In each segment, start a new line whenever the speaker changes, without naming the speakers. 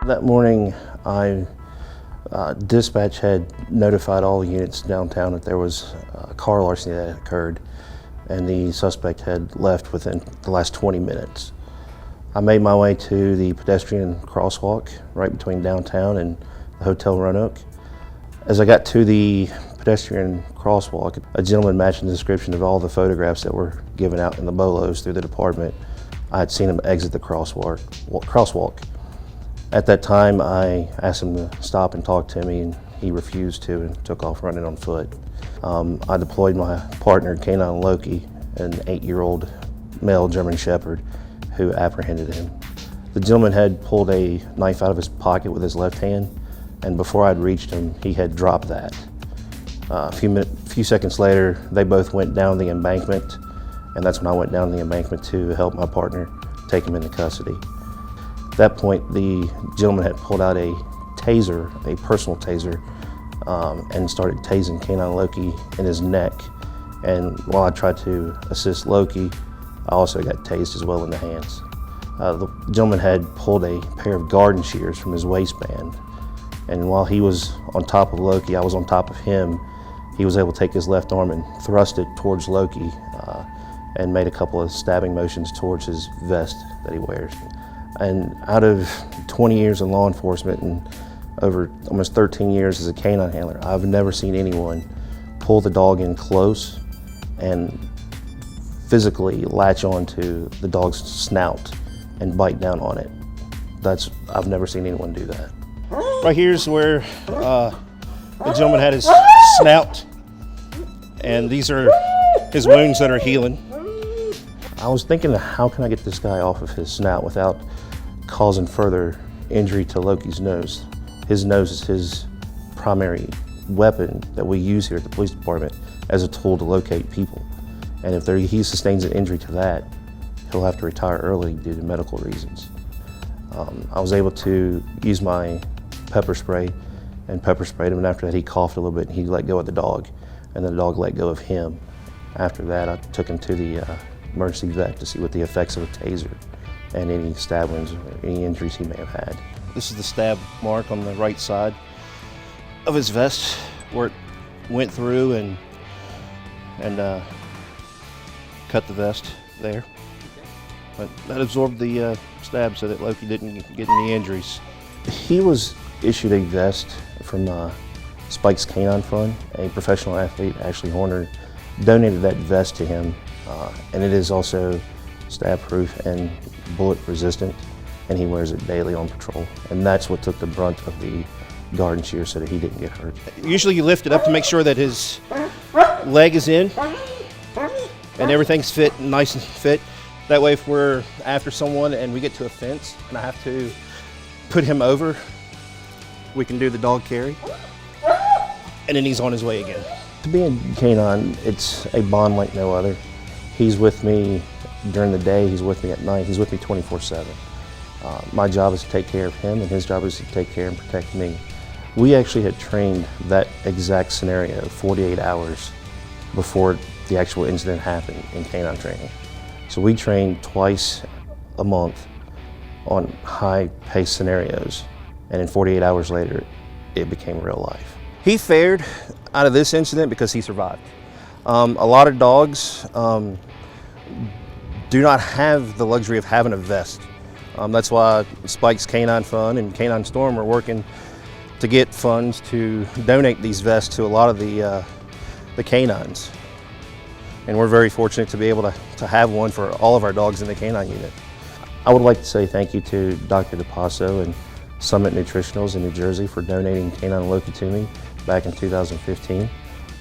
That morning, dispatch had notified all units downtown that there was a car larceny that had occurred, and the suspect had left within the last 20 minutes. I made my way to the pedestrian crosswalk right between downtown and the Hotel Roanoke. As I got to the pedestrian crosswalk, a gentleman matching the description of all the photographs that were given out in the bolos through the department. I had seen him exit the crosswalk. At that time, I asked him to stop and talk to me, and he refused to and took off running on foot. I deployed my partner, Canine Loki, an 8-year-old male German Shepherd, who apprehended him. The gentleman had pulled a knife out of his pocket with his left hand, and before I'd reached him, he had dropped that. A few seconds later, they both went down the embankment, and that's when I went down the embankment to help my partner take him into custody. At that point, the gentleman had pulled out a taser, a personal taser, and started tasing Canine Loki in his neck. And while I tried to assist Loki, I also got tased as well in the hands. The gentleman had pulled a pair of garden shears from his waistband, and while he was on top of Loki, I was on top of him. He was able to take his left arm and thrust it towards Loki and made a couple of stabbing motions towards his vest that he wears. And out of 20 years in law enforcement and over almost 13 years as a canine handler, I've never seen anyone pull the dog in close and physically latch onto the dog's snout and bite down on it. I've never seen anyone do that. Right here's where the gentleman had his snout, and these are his wounds that are healing. I was thinking, how can I get this guy off of his snout without causing further injury to Loki's nose? His nose is his primary weapon that we use here at the police department as a tool to locate people. And if he sustains an injury to that, he'll have to retire early due to medical reasons. I was able to use my pepper spray and pepper sprayed him, and after that he coughed a little bit and he let go of the dog, and then the dog let go of him. After that, I took him to the emergency vet to see what the effects of a taser and any stab wounds or any injuries he may have had. This is the stab mark on the right side of his vest where it went through and cut the vest there. But that absorbed the stab so that Loki didn't get any injuries. He was issued a vest from Spike's Canine Fund. A professional athlete, Ashley Horner, donated that vest to him, and it is also stab-proof and bullet-resistant, and he wears it daily on patrol. And that's what took the brunt of the garden shear so that he didn't get hurt. Usually you lift it up to make sure that his leg is in and everything's fit, nice and fit. That way if we're after someone and we get to a fence and I have to put him over, we can do the dog carry, and then he's on his way again. To be a canine, it's a bond like no other. He's with me during the day, he's with me at night, he's with me 24/7. My job is to take care of him, and his job is to take care and protect me. We actually had trained that exact scenario 48 hours before the actual incident happened in canine training. So we trained twice a month on high-paced scenarios, and in 48 hours later, it became real life. He fared out of this incident because he survived. A lot of dogs do not have the luxury of having a vest. That's why Spike's Canine Fund and Canine Storm are working to get funds to donate these vests to a lot of the canines. And we're very fortunate to be able to have one for all of our dogs in the canine unit. I would like to say thank you to Dr. DePasso and Summit Nutritionals in New Jersey for donating Canine Loki to me back in 2015.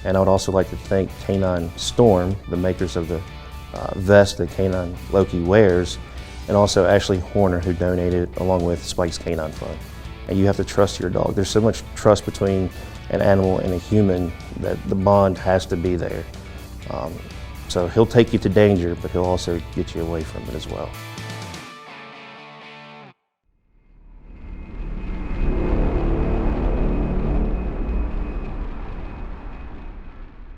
And I would also like to thank Canine Storm, the makers of the vest that Canine Loki wears, and also Ashley Horner, who donated along with Spike's Canine Fund. And you have to trust your dog. There's so much trust between an animal and a human that the bond has to be there. So he'll take you to danger, but he'll also get you away from it as well.